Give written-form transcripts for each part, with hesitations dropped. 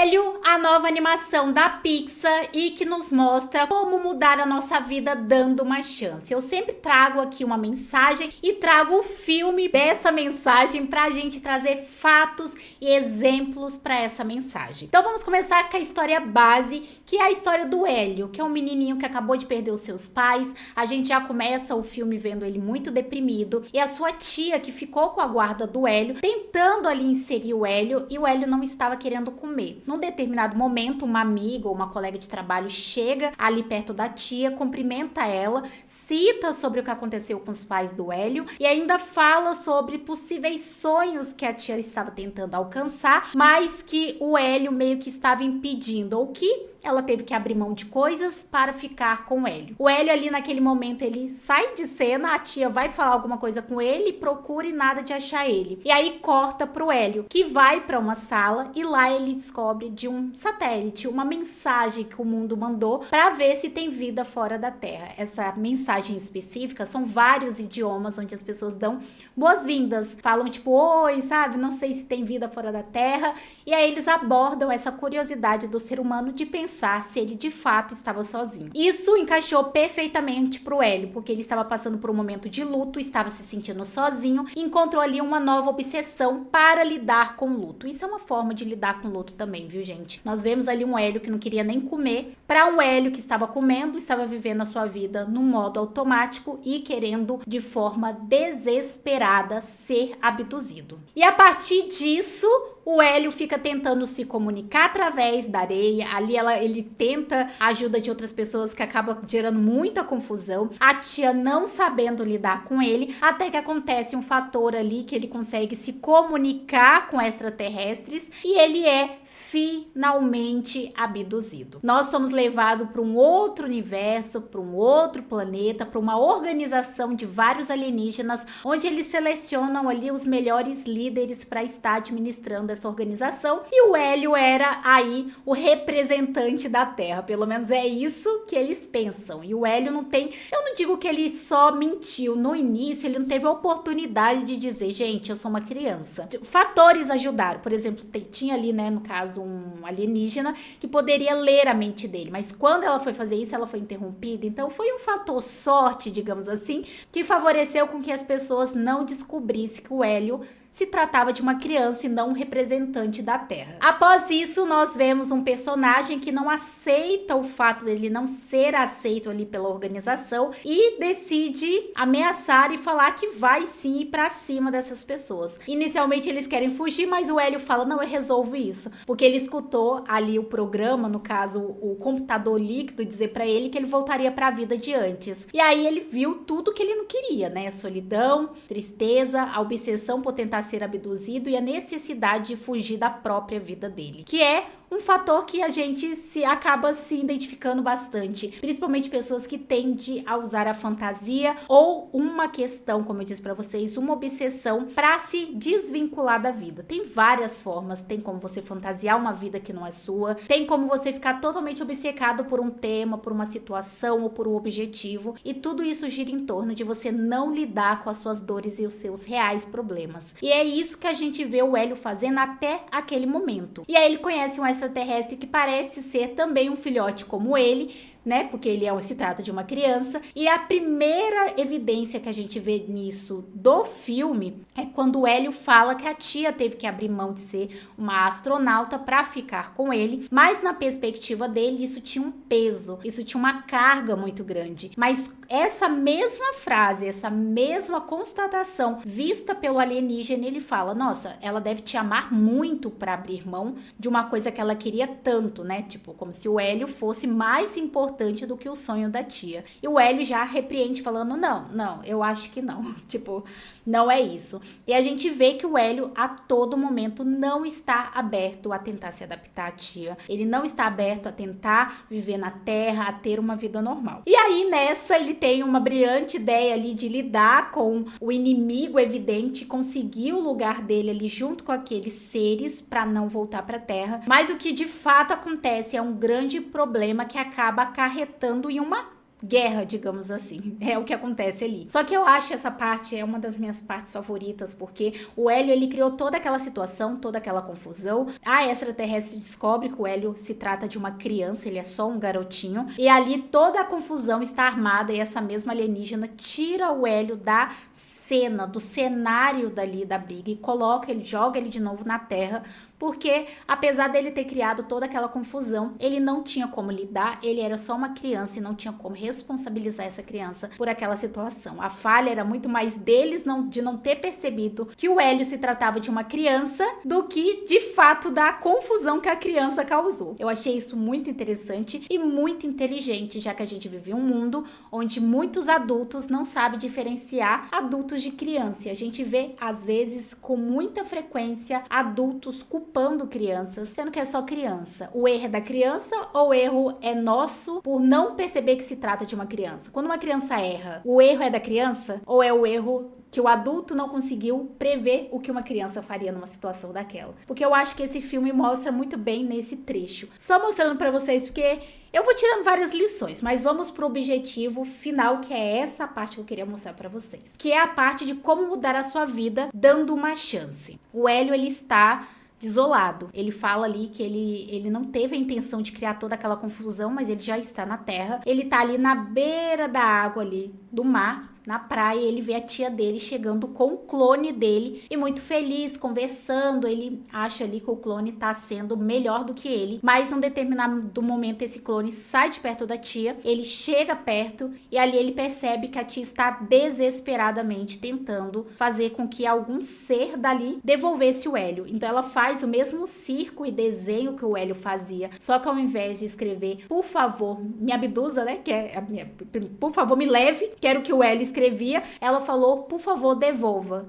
Hélio, a nova animação da Pixar e que nos mostra como mudar a nossa vida dando uma chance. Eu sempre trago aqui uma mensagem e trago o filme dessa mensagem pra gente trazer fatos e exemplos pra essa mensagem. Então vamos começar com a história base, que é a história do Hélio, que é um menininho que acabou de perder os seus pais. A gente já começa o filme vendo ele muito deprimido e a sua tia, que ficou com a guarda do Hélio, tentando ali inserir o Hélio, e o Hélio não estava querendo comer. Num determinado momento, uma amiga ou uma colega de trabalho chega ali perto da tia, cumprimenta ela, cita sobre o que aconteceu com os pais do Hélio e ainda fala sobre possíveis sonhos que a tia estava tentando alcançar, mas que o Hélio meio que estava impedindo, ou que ela teve que abrir mão de coisas para ficar com o Hélio. O Hélio ali naquele momento, ele sai de cena, a tia vai falar alguma coisa com ele, procura e nada de achar ele. E aí corta pro Hélio, que vai para uma sala e lá ele descobre de um satélite, uma mensagem que o mundo mandou para ver se tem vida fora da Terra. Essa mensagem específica são vários idiomas onde as pessoas dão boas-vindas, falam tipo, oi, sabe, não sei se tem vida fora da Terra, e aí eles abordam essa curiosidade do ser humano de pensar se ele de fato estava sozinho. Isso encaixou perfeitamente pro Hélio, porque ele estava passando por um momento de luto, estava se sentindo sozinho e encontrou ali uma nova obsessão para lidar com o luto. Isso é uma forma de lidar com o luto também, viu, gente? Nós vemos ali um Hélio que não queria nem comer, para um Hélio que estava comendo, estava vivendo a sua vida no modo automático e querendo de forma desesperada ser abduzido. E a partir disso, o Hélio fica tentando se comunicar através da areia. Ali ele tenta a ajuda de outras pessoas, que acaba gerando muita confusão. A tia não sabendo lidar com ele, até que acontece um fator ali que ele consegue se comunicar com extraterrestres e ele é finalmente abduzido. Nós somos levados para um outro universo, para um outro planeta, para uma organização de vários alienígenas, onde eles selecionam ali os melhores líderes para estar administrando essa organização, e o Hélio era aí o representante da Terra, pelo menos é isso que eles pensam. E o Hélio não tem, eu não digo que ele só mentiu no início, ele não teve a oportunidade de dizer, gente, eu sou uma criança. Fatores ajudaram, por exemplo, tinha ali, né, no caso, um alienígena que poderia ler a mente dele, mas quando ela foi fazer isso, ela foi interrompida, então foi um fator sorte, digamos assim, que favoreceu com que as pessoas não descobrissem que o Hélio se tratava de uma criança e não um representante da Terra. Após isso, nós vemos um personagem que não aceita o fato dele não ser aceito ali pela organização e decide ameaçar e falar que vai sim ir pra cima dessas pessoas. Inicialmente eles querem fugir, mas o Hélio fala, não, eu resolvo isso. Porque ele escutou ali o programa, no caso o computador líquido, dizer pra ele que ele voltaria pra vida de antes. E aí ele viu tudo que ele não queria, né? Solidão, tristeza, a obsessão por tentar ser abduzido e a necessidade de fugir da própria vida dele, que é um fator que a gente acaba se identificando bastante, principalmente pessoas que tendem a usar a fantasia ou uma questão, como eu disse pra vocês, uma obsessão para se desvincular da vida. Tem várias formas, tem como você fantasiar uma vida que não é sua, tem como você ficar totalmente obcecado por um tema, por uma situação ou por um objetivo, e tudo isso gira em torno de você não lidar com as suas dores e os seus reais problemas. E é isso que a gente vê o Hélio fazendo até aquele momento. E aí ele conhece um extraterrestre que parece ser também um filhote como ele, né? Porque ele se trata de uma criança. E a primeira evidência que a gente vê nisso do filme é quando o Hélio fala que a tia teve que abrir mão de ser uma astronauta para ficar com ele, mas na perspectiva dele isso tinha um peso, isso tinha uma carga muito grande. Mas essa mesma frase, essa mesma constatação vista pelo alienígena, ele fala, nossa, ela deve te amar muito para abrir mão de uma coisa que ela queria tanto, né? Tipo, como se o Hélio fosse mais importante do que o sonho da tia. E o Hélio já repreende falando, não, eu acho que não. Tipo, não é isso. E a gente vê que o Hélio a todo momento não está aberto a tentar se adaptar à tia. Ele não está aberto a tentar viver na Terra, a ter uma vida normal. E aí nessa ele tem uma brilhante ideia ali de lidar com o inimigo evidente, conseguir o lugar dele ali junto com aqueles seres para não voltar para a Terra. Mas o que de fato acontece é um grande problema que acaba acarretando em uma guerra, digamos assim. É o que acontece ali. Só que eu acho essa parte é uma das minhas partes favoritas, porque o Hélio, ele criou toda aquela situação, toda aquela confusão. A extraterrestre descobre que o Hélio se trata de uma criança, ele é só um garotinho. E ali toda a confusão está armada e essa mesma alienígena tira o Hélio da cena, do cenário dali da briga e coloca ele, joga ele de novo na Terra, porque apesar dele ter criado toda aquela confusão, ele não tinha como lidar, ele era só uma criança e não tinha como responsabilizar essa criança por aquela situação. A falha era muito mais deles de não ter percebido que o Hélio se tratava de uma criança do que de fato da confusão que a criança causou. Eu achei isso muito interessante e muito inteligente, já que a gente vive um mundo onde muitos adultos não sabem diferenciar adultos de criança. E a gente vê, às vezes, com muita frequência, adultos culpando crianças, sendo que é só criança. O erro é da criança ou o erro é nosso por não perceber que se trata de uma criança? Quando uma criança erra, o erro é da criança ou é o erro que o adulto não conseguiu prever o que uma criança faria numa situação daquela? Porque eu acho que esse filme mostra muito bem nesse trecho. Só mostrando pra vocês, porque eu vou tirando várias lições, mas vamos pro objetivo final, que é essa parte que eu queria mostrar pra vocês. Que é a parte de como mudar a sua vida dando uma chance. O Hélio, ele está desolado. Ele fala ali que ele não teve a intenção de criar toda aquela confusão, mas ele já está na Terra. Ele tá ali na beira da água ali, do mar, na praia, ele vê a tia dele chegando com o clone dele e muito feliz, conversando. Ele acha ali que o clone tá sendo melhor do que ele, mas num determinado momento esse clone sai de perto da tia, ele chega perto e ali ele percebe que a tia está desesperadamente tentando fazer com que algum ser dali devolvesse o Hélio. Então ela faz o mesmo circo e desenho que o Hélio fazia, só que ao invés de escrever, por favor, me abduza, né, que é a minha, por favor, me leve, que era o que o Hélio escrevia, ela falou, por favor, devolva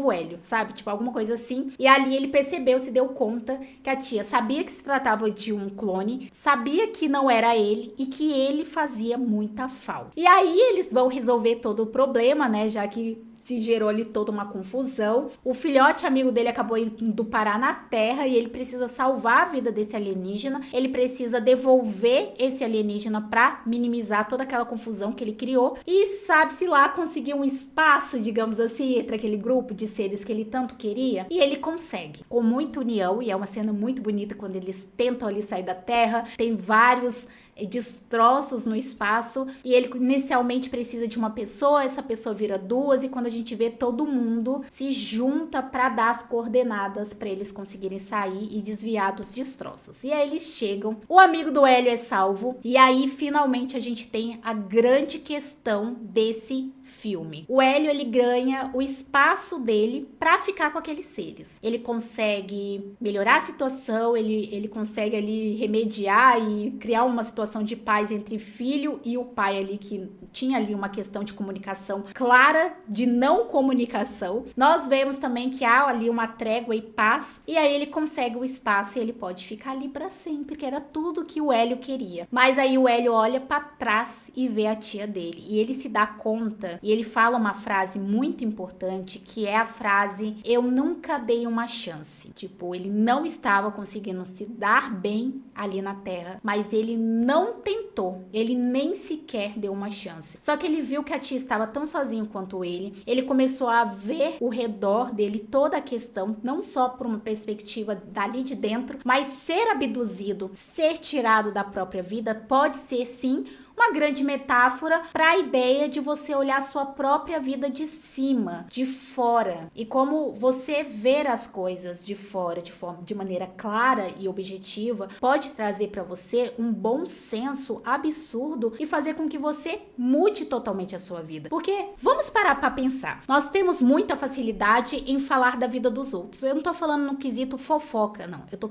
o Hélio, sabe? Tipo, alguma coisa assim. E ali ele percebeu, se deu conta que a tia sabia que se tratava de um clone, sabia que não era ele e que ele fazia muita falta. E aí eles vão resolver todo o problema, né? Já que se gerou ali toda uma confusão. O filhote amigo dele acabou indo parar na Terra e ele precisa salvar a vida desse alienígena. Ele precisa devolver esse alienígena pra minimizar toda aquela confusão que ele criou. E sabe-se lá conseguir um espaço, digamos assim, entre aquele grupo de seres que ele tanto queria. E ele consegue, com muita união. E é uma cena muito bonita quando eles tentam ali sair da Terra. Tem vários destroços no espaço e ele inicialmente precisa de uma pessoa, essa pessoa vira duas e quando a gente vê, todo mundo se junta para dar as coordenadas para eles conseguirem sair e desviar dos destroços. E aí eles chegam, o amigo do Hélio é salvo e aí finalmente a gente tem a grande questão desse filme. O Hélio, ele ganha o espaço dele para ficar com aqueles seres. Ele consegue melhorar a situação, ele consegue ali remediar e criar uma situação de paz entre filho e o pai ali, que tinha ali uma questão de comunicação clara, de não comunicação. Nós vemos também que há ali uma trégua e paz, e aí ele consegue o espaço e ele pode ficar ali para sempre, que era tudo que o Hélio queria. Mas aí o Hélio olha para trás e vê a tia dele, e ele se dá conta, e ele fala uma frase muito importante, que é a frase, eu nunca dei uma chance. Tipo, ele não estava conseguindo se dar bem ali na Terra, mas ele não tentou, ele nem sequer deu uma chance. Só que ele viu que a tia estava tão sozinho quanto ele começou a ver ao redor dele toda a questão, não só por uma perspectiva dali de dentro, mas ser abduzido, ser tirado da própria vida pode ser sim uma grande metáfora para a ideia de você olhar a sua própria vida de cima, de fora, e como você ver as coisas de fora de maneira clara e objetiva pode trazer para você um bom senso absurdo e fazer com que você mude totalmente a sua vida. Porque vamos parar para pensar, nós temos muita facilidade em falar da vida dos outros. Eu não tô falando no quesito fofoca, não. Eu tô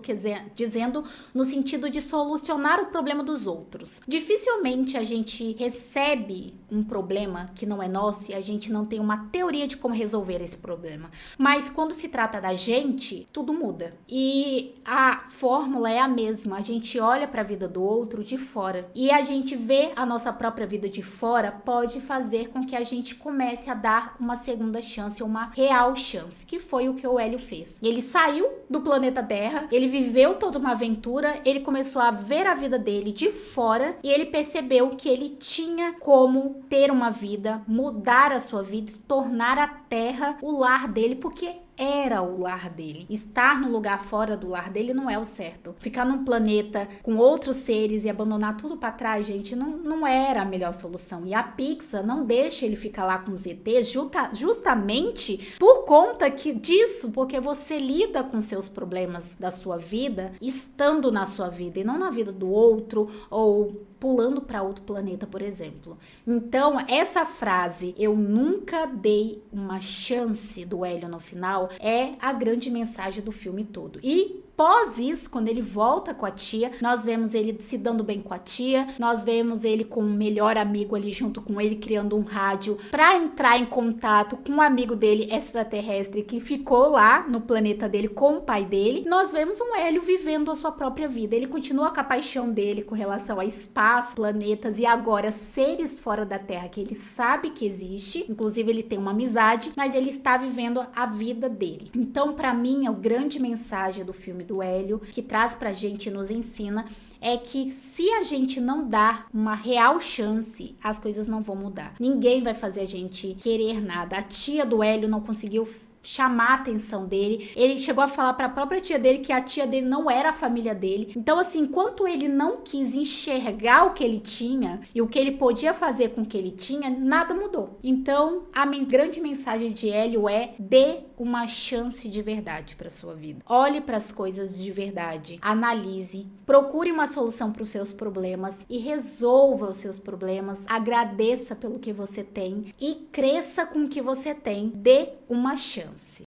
dizendo no sentido de solucionar o problema dos outros. Dificilmente a gente recebe um problema que não é nosso e a gente não tem uma teoria de como resolver esse problema. Mas quando se trata da gente, tudo muda. E a fórmula é a mesma. A gente olha para a vida do outro de fora e a gente vê a nossa própria vida de fora pode fazer com que a gente comece a dar uma segunda chance, uma real chance, que foi o que o Hélio fez. Ele saiu do planeta Terra, ele viveu toda uma aventura, ele começou a ver a vida dele de fora e ele percebeu entendeu que ele tinha como ter uma vida, mudar a sua vida, tornar a Terra o lar dele, porque era o lar dele. Estar no lugar fora do lar dele não é o certo. Ficar num planeta com outros seres e abandonar tudo pra trás, gente, não era a melhor solução. E a Pixar não deixa ele ficar lá com os ETs justamente por conta disso, porque você lida com seus problemas da sua vida estando na sua vida e não na vida do outro ou pulando para outro planeta, por exemplo. Então, essa frase, eu nunca dei uma chance, do Hélio no final, é a grande mensagem do filme todo. E após isso, quando ele volta com a tia, nós vemos ele se dando bem com a tia, nós vemos ele com o melhor amigo ali junto com ele, criando um rádio para entrar em contato com um amigo dele extraterrestre que ficou lá no planeta dele com o pai dele. Nós vemos um Hélio vivendo a sua própria vida. Ele continua com a paixão dele com relação a espaço, planetas e agora seres fora da Terra que ele sabe que existe. Inclusive ele tem uma amizade, mas ele está vivendo a vida dele. Então, para mim, a grande mensagem do filme do Hélio, que traz pra gente e nos ensina, é que se a gente não dar uma real chance, as coisas não vão mudar. Ninguém vai fazer a gente querer nada. A tia do Hélio não conseguiu chamar a atenção dele. Ele chegou a falar para a própria tia dele que a tia dele não era a família dele. Então, assim, enquanto ele não quis enxergar o que ele tinha e o que ele podia fazer com o que ele tinha, nada mudou. Então, a grande mensagem de Hélio é: dê uma chance de verdade para sua vida. Olhe para as coisas de verdade, analise, procure uma solução para os seus problemas e resolva os seus problemas. Agradeça pelo que você tem e cresça com o que você tem. Dê uma chance.